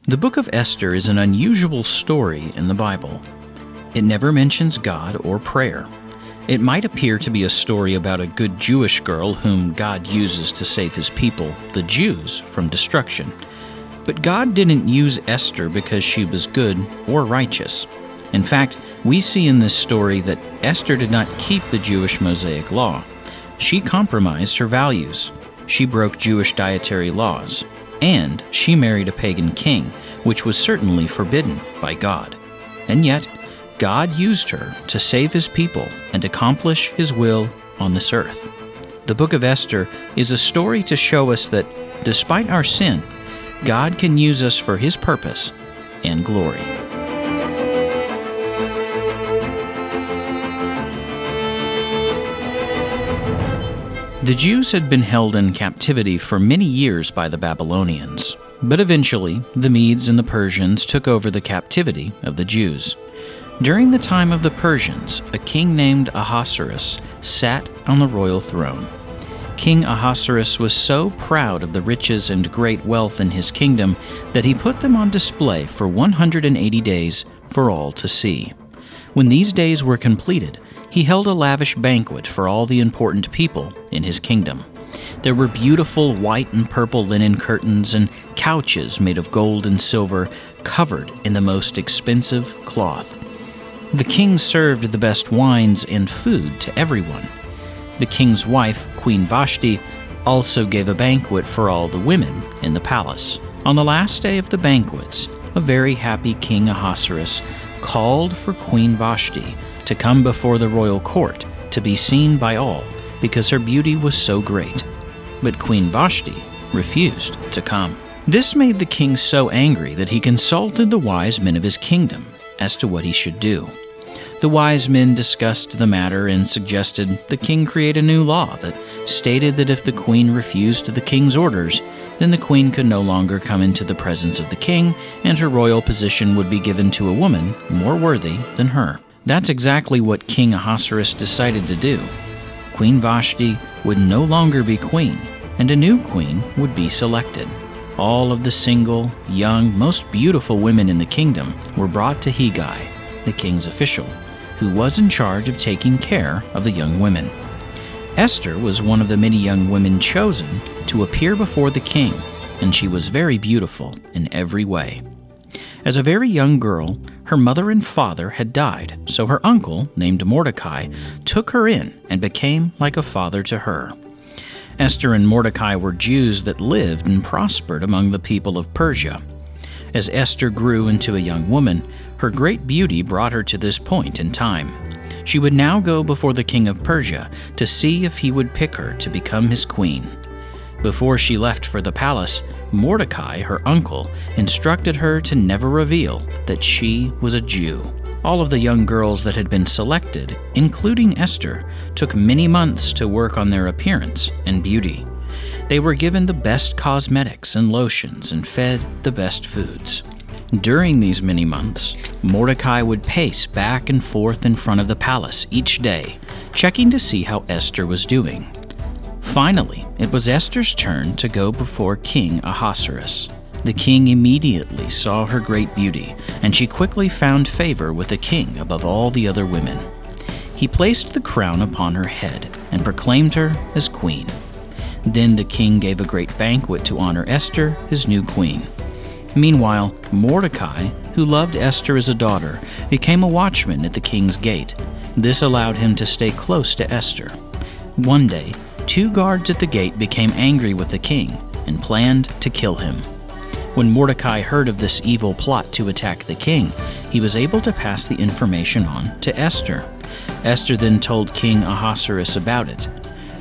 The book of Esther is an unusual story in the Bible. It never mentions God or prayer. It might appear to be a story about a good Jewish girl whom God uses to save his people, the Jews, from destruction. But God didn't use Esther because she was good or righteous. In fact, we see in this story that Esther did not keep the Jewish Mosaic law. She compromised her values. She broke Jewish dietary laws. And she married a pagan king, which was certainly forbidden by God. And yet, God used her to save his people and accomplish his will on this earth. The book of Esther is a story to show us that, despite our sin, God can use us for his purpose and glory. The Jews had been held in captivity for many years by the Babylonians, but eventually the Medes and the Persians took over the captivity of the Jews. During the time of the Persians, a king named Ahasuerus sat on the royal throne. King Ahasuerus was so proud of the riches and great wealth in his kingdom that he put them on display for 180 days for all to see. When these days were completed, he held a lavish banquet for all the important people in his kingdom. There were beautiful white and purple linen curtains and couches made of gold and silver covered in the most expensive cloth. The king served the best wines and food to everyone. The king's wife, Queen Vashti, also gave a banquet for all the women in the palace. On the last day of the banquets, a very happy King Ahasuerus called for Queen Vashti to come before the royal court to be seen by all because her beauty was so great. But Queen Vashti refused to come. This made the king so angry that he consulted the wise men of his kingdom as to what he should do. The wise men discussed the matter and suggested the king create a new law that stated that if the queen refused the king's orders, then the queen could no longer come into the presence of the king, and her royal position would be given to a woman more worthy than her. That's exactly what King Ahasuerus decided to do. Queen Vashti would no longer be queen, and a new queen would be selected. All of the single, young, most beautiful women in the kingdom were brought to Hegai, the king's official, who was in charge of taking care of the young women. Esther was one of the many young women chosen to appear before the king, and she was very beautiful in every way. As a very young girl, her mother and father had died, so her uncle, named Mordecai, took her in and became like a father to her. Esther and Mordecai were Jews that lived and prospered among the people of Persia. As Esther grew into a young woman, her great beauty brought her to this point in time. She would now go before the king of Persia to see if he would pick her to become his queen. Before she left for the palace, Mordecai, her uncle, instructed her to never reveal that she was a Jew. All of the young girls that had been selected, including Esther, took many months to work on their appearance and beauty. They were given the best cosmetics and lotions and fed the best foods. During these many months, Mordecai would pace back and forth in front of the palace each day, checking to see how Esther was doing. Finally, it was Esther's turn to go before King Ahasuerus. The king immediately saw her great beauty, and she quickly found favor with the king above all the other women. He placed the crown upon her head and proclaimed her as queen. Then the king gave a great banquet to honor Esther, his new queen. Meanwhile, Mordecai, who loved Esther as a daughter, became a watchman at the king's gate. This allowed him to stay close to Esther. One day, 2 guards at the gate became angry with the king and planned to kill him. When Mordecai heard of this evil plot to attack the king, he was able to pass the information on to Esther. Esther then told King Ahasuerus about it,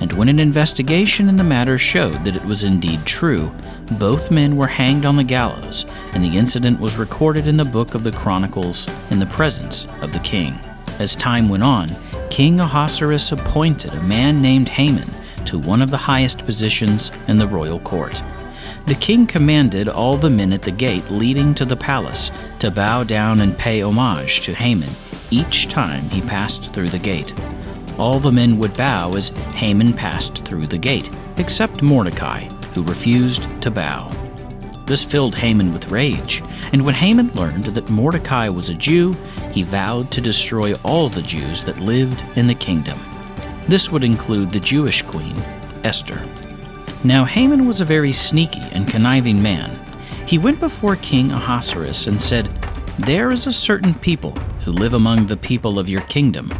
and when an investigation in the matter showed that it was indeed true, both men were hanged on the gallows, and the incident was recorded in the book of the Chronicles in the presence of the king. As time went on, King Ahasuerus appointed a man named Haman to one of the highest positions in the royal court. The king commanded all the men at the gate leading to the palace to bow down and pay homage to Haman each time he passed through the gate. All the men would bow as Haman passed through the gate, except Mordecai, who refused to bow. This filled Haman with rage, and when Haman learned that Mordecai was a Jew, he vowed to destroy all the Jews that lived in the kingdom. This would include the Jewish queen, Esther. Now Haman was a very sneaky and conniving man. He went before King Ahasuerus and said, "There is a certain people who live among the people of your kingdom.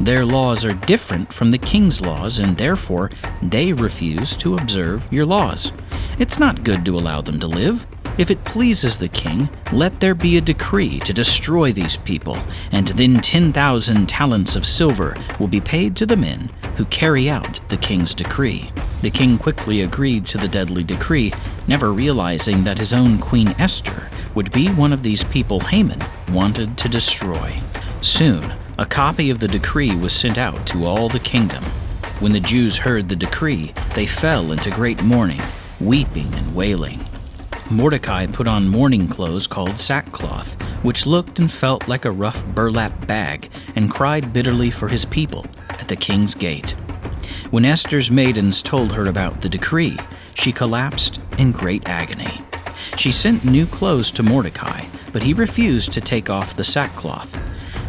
Their laws are different from the king's laws, and therefore they refuse to observe your laws. It's not good to allow them to live. If it pleases the king, let there be a decree to destroy these people, and then 10,000 talents of silver will be paid to the men who carry out the king's decree." The king quickly agreed to the deadly decree, never realizing that his own Queen Esther would be one of these people Haman wanted to destroy. Soon, a copy of the decree was sent out to all the kingdom. When the Jews heard the decree, they fell into great mourning, weeping and wailing. Mordecai put on mourning clothes called sackcloth, which looked and felt like a rough burlap bag, and cried bitterly for his people at the king's gate. When Esther's maidens told her about the decree, she collapsed in great agony. She sent new clothes to Mordecai, but he refused to take off the sackcloth.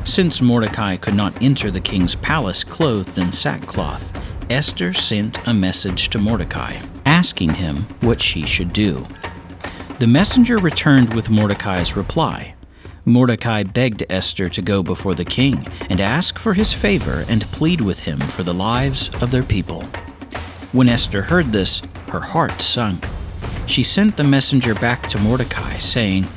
Since Mordecai could not enter the king's palace clothed in sackcloth, Esther sent a message to Mordecai, asking him what she should do. The messenger returned with Mordecai's reply. Mordecai begged Esther to go before the king and ask for his favor and plead with him for the lives of their people. When Esther heard this, her heart sunk. She sent the messenger back to Mordecai, saying,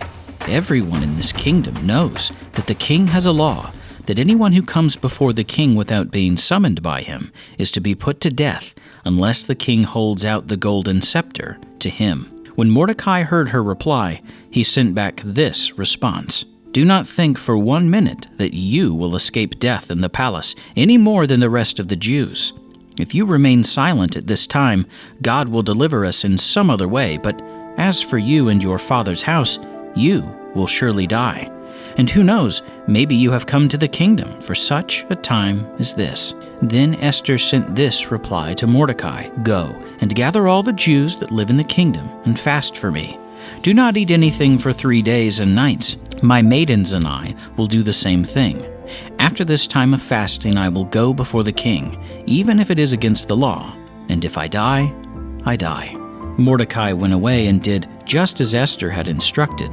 "Everyone in this kingdom knows that the king has a law that anyone who comes before the king without being summoned by him is to be put to death unless the king holds out the golden scepter to him." When Mordecai heard her reply, he sent back this response: "Do not think for 1 minute that you will escape death in the palace any more than the rest of the Jews. If you remain silent at this time, God will deliver us in some other way, but as for you and your father's house, you will surely die. And who knows, maybe you have come to the kingdom for such a time as this." Then Esther sent this reply to Mordecai: "Go and gather all the Jews that live in the kingdom and fast for me. Do not eat anything for 3 days and nights. My maidens and I will do the same thing. After this time of fasting I will go before the king, even if it is against the law, and if I die, I die." Mordecai went away and did just as Esther had instructed.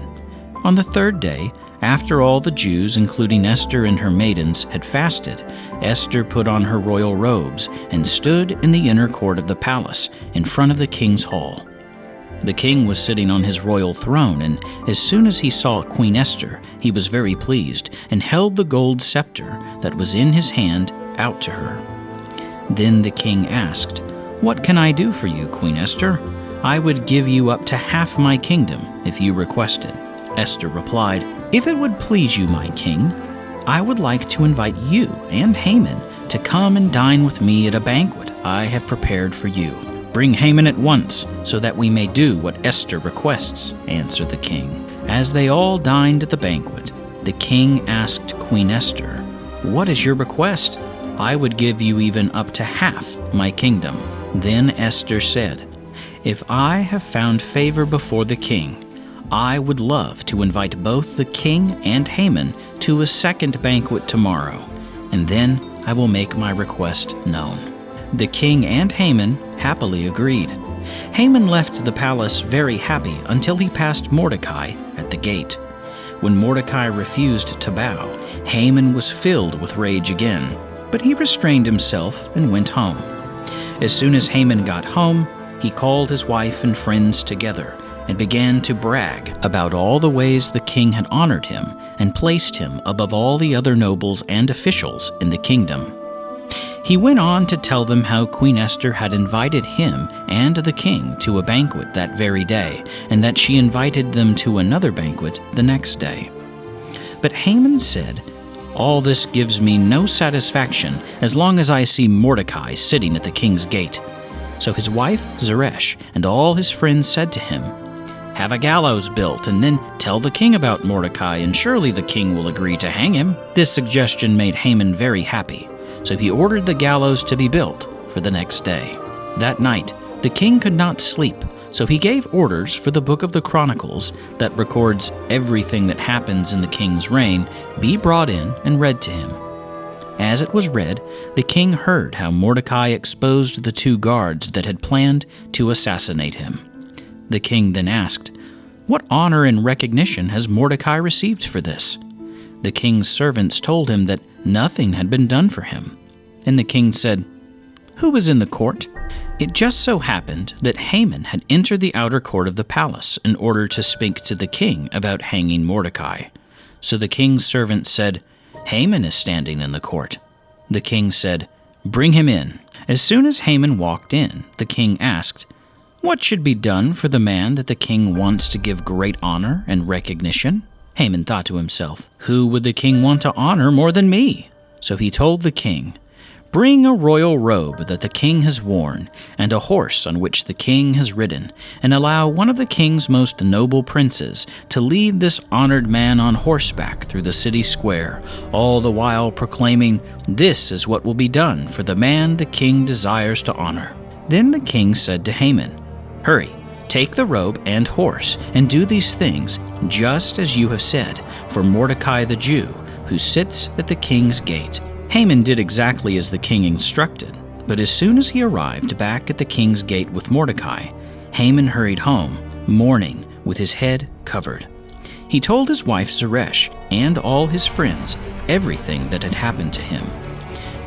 On the 3rd day, after all the Jews, including Esther and her maidens, had fasted, Esther put on her royal robes and stood in the inner court of the palace, in front of the king's hall. The king was sitting on his royal throne, and as soon as he saw Queen Esther, he was very pleased, and held the gold scepter that was in his hand out to her. Then the king asked, "What can I do for you, Queen Esther? I would give you up to half my kingdom if you requested." Esther replied, "If it would please you, my king, I would like to invite you and Haman to come and dine with me at a banquet I have prepared for you." "Bring Haman at once, so that we may do what Esther requests," answered the king. As they all dined at the banquet, the king asked Queen Esther, "What is your request? I would give you even up to half my kingdom." Then Esther said, "If I have found favor before the king, I would love to invite both the king and Haman to a second banquet tomorrow, and then I will make my request known." The king and Haman happily agreed. Haman left the palace very happy until he passed Mordecai at the gate. When Mordecai refused to bow, Haman was filled with rage again, but he restrained himself and went home. As soon as Haman got home, he called his wife and friends together and began to brag about all the ways the king had honored him and placed him above all the other nobles and officials in the kingdom. He went on to tell them how Queen Esther had invited him and the king to a banquet that very day, and that she invited them to another banquet the next day. But Haman said, "All this gives me no satisfaction as long as I see Mordecai sitting at the king's gate." So his wife Zeresh and all his friends said to him, "Have a gallows built, and then tell the king about Mordecai, and surely the king will agree to hang him." This suggestion made Haman very happy, so he ordered the gallows to be built for the next day. That night, the king could not sleep, So he gave orders for the book of the Chronicles that records everything that happens in the king's reign be brought in and read to him. As it was read, the king heard how Mordecai exposed the 2 guards that had planned to assassinate him. The king then asked, "What honor and recognition has Mordecai received for this?" The king's servants told him that nothing had been done for him. And the king said, "Who was in the court?" It just so happened that Haman had entered the outer court of the palace in order to speak to the king about hanging Mordecai. So the king's servant said, "Haman is standing in the court." The king said, "Bring him in." As soon as Haman walked in, the king asked, "What should be done for the man that the king wants to give great honor and recognition?" Haman thought to himself, "Who would the king want to honor more than me?" So he told the king, "Bring a royal robe that the king has worn, and a horse on which the king has ridden, and allow one of the king's most noble princes to lead this honored man on horseback through the city square, all the while proclaiming, 'This is what will be done for the man the king desires to honor.'" Then the king said to Haman, "Hurry, take the robe and horse, and do these things just as you have said for Mordecai the Jew, who sits at the king's gate." Haman did exactly as the king instructed, but as soon as he arrived back at the king's gate with Mordecai, Haman hurried home, mourning, with his head covered. He told his wife Zeresh and all his friends everything that had happened to him.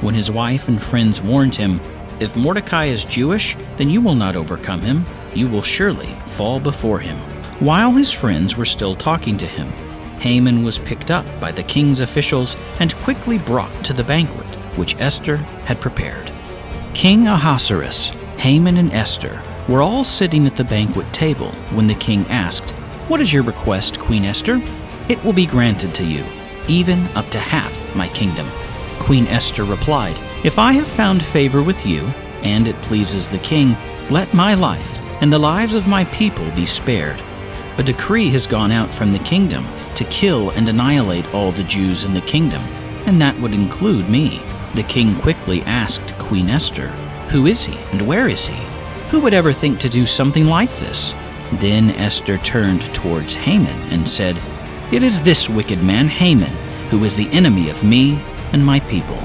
When his wife and friends warned him, "If Mordecai is Jewish, then you will not overcome him. You will surely fall before him." While his friends were still talking to him, Haman was picked up by the king's officials and quickly brought to the banquet which Esther had prepared. King Ahasuerus, Haman, and Esther were all sitting at the banquet table when the king asked, "What is your request, Queen Esther?" "It will be granted to you, even up to half my kingdom." Queen Esther replied, "If I have found favor with you, and it pleases the king, let my life and the lives of my people be spared. A decree has gone out from the kingdom to kill and annihilate all the Jews in the kingdom, and that would include me." The king quickly asked Queen Esther, "Who is he and where is he? Who would ever think to do something like this?" Then Esther turned towards Haman and said, "It is this wicked man Haman who is the enemy of me and my people."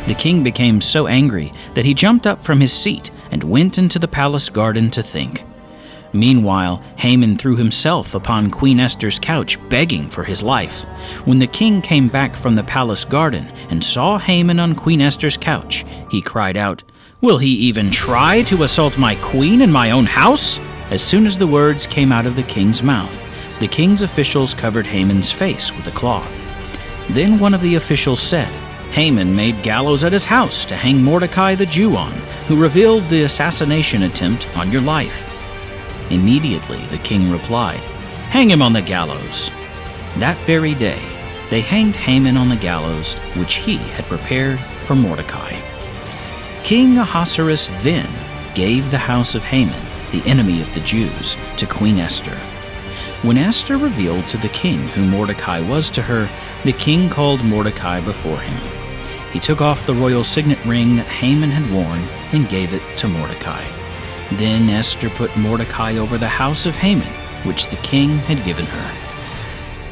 The king became so angry that he jumped up from his seat and went into the palace garden to think. Meanwhile, Haman threw himself upon Queen Esther's couch, begging for his life. When the king came back from the palace garden and saw Haman on Queen Esther's couch, he cried out, "Will he even try to assault my queen in my own house?" As soon as the words came out of the king's mouth, the king's officials covered Haman's face with a cloth. Then one of the officials said, "Haman made gallows at his house to hang Mordecai the Jew on, who revealed the assassination attempt on your life." Immediately the king replied, "Hang him on the gallows." That very day, they hanged Haman on the gallows which he had prepared for Mordecai. King Ahasuerus then gave the house of Haman, the enemy of the Jews, to Queen Esther. When Esther revealed to the king who Mordecai was to her, the king called Mordecai before him. He took off the royal signet ring that Haman had worn and gave it to Mordecai. Then Esther put Mordecai over the house of Haman, which the king had given her.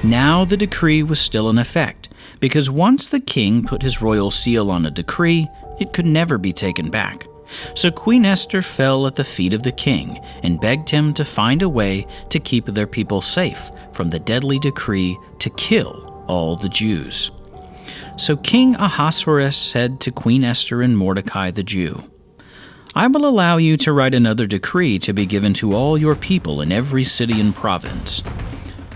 Now the decree was still in effect, because once the king put his royal seal on a decree, it could never be taken back. So Queen Esther fell at the feet of the king and begged him to find a way to keep their people safe from the deadly decree to kill all the Jews. So King Ahasuerus said to Queen Esther and Mordecai the Jew, "I will allow you to write another decree to be given to all your people in every city and province."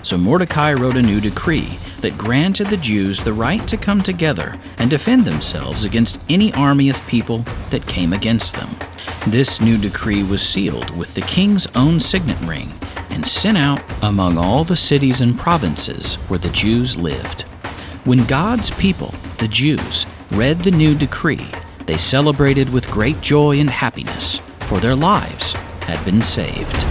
So Mordecai wrote a new decree that granted the Jews the right to come together and defend themselves against any army of people that came against them. This new decree was sealed with the king's own signet ring and sent out among all the cities and provinces where the Jews lived. When God's people, the Jews, read the new decree, they celebrated with great joy and happiness, for their lives had been saved.